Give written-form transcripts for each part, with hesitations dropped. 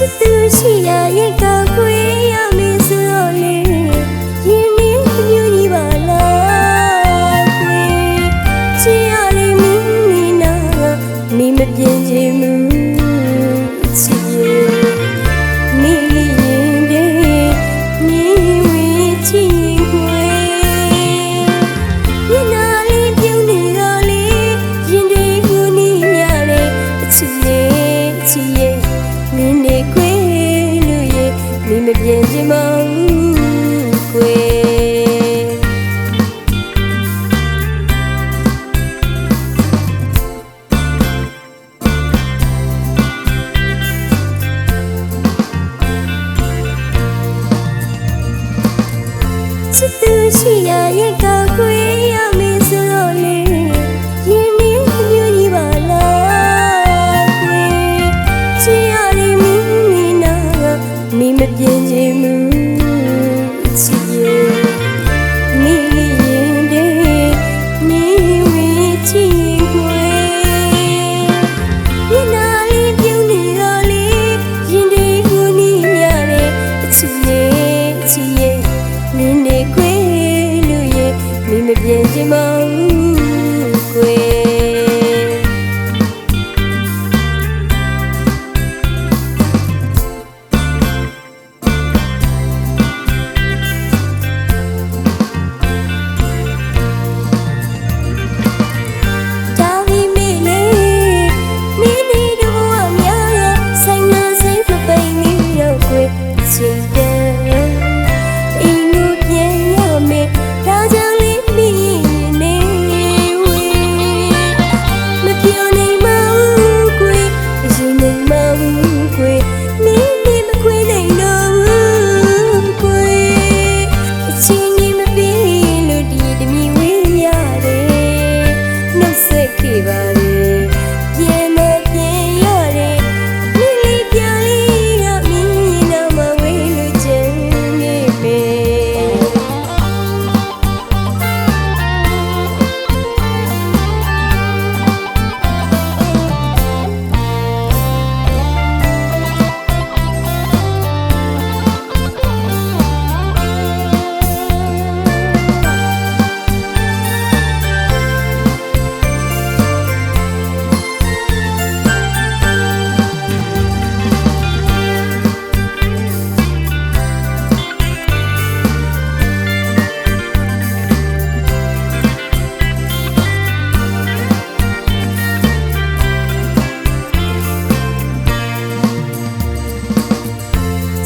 ချစ်သူရှိရာရဲ့ကောက်ခွေရမင်းဆိုတော့လေရင်မင်းမျိုးကြီးပါလားခွေချစ်ရလေးမင်းနေနာမင်းမပြင်းချင်ဘူးချစ်ရဲ့မင်းရင်ပြေမင်းဝေးချစ်ခွေရင်နာလေးပြုံးနေတော့လေရင်တွေကိုနေရလေချစ်ရဲ့ချစ်ရဲ့မင်းနေခွေလို့ရဲ့မင်းမပြင်းချင်ပါဘူးခွေချစ်သူရှိရာရဲ့ကောက်ခွေရမင်းဆိုတော့လေရင်မင်းမျိုးကြီးပါလားခွေချစ်ရလေးမင်းနေနာမင်းမပြင်းချင်ဘူးချစ်ရဲ့မင်းရင်တေမင်းဝေးချစ်ခွေရင်နာလေးပြုံးနေတော့လေရင်တွေကိုနေရလေချစ်ရဲ့ချစ်ရဲ့မင်းနေခွေလို့ရဲ့မင်းမပြင်းချင်ပါဘူးခွေ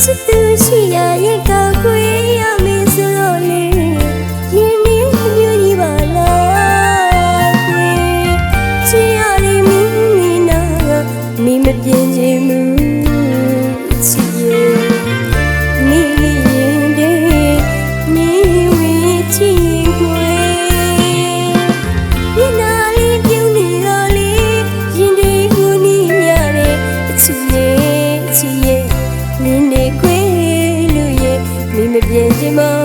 ချစ်သူရှိရာရဲ့ကောက်ခွေရမင်းဆိုတော့လေရင်မင်းမျိုးကြီးပါလားခွေချစ်ရလေးမင်းနေနာမင်းမပြင်းချင်ဘူးချစ်ရဲ့မင်းရင်တေမင်းဝေးချစ်ခွေရင်နာလေးပြုံးနေတော့လေရင်တွေကိုနေရလေချစ်ရဲ့ချစ်ရဲ့မင်းနေခွေလို့ရဲ့မင်းမပြင်းချင်ပါ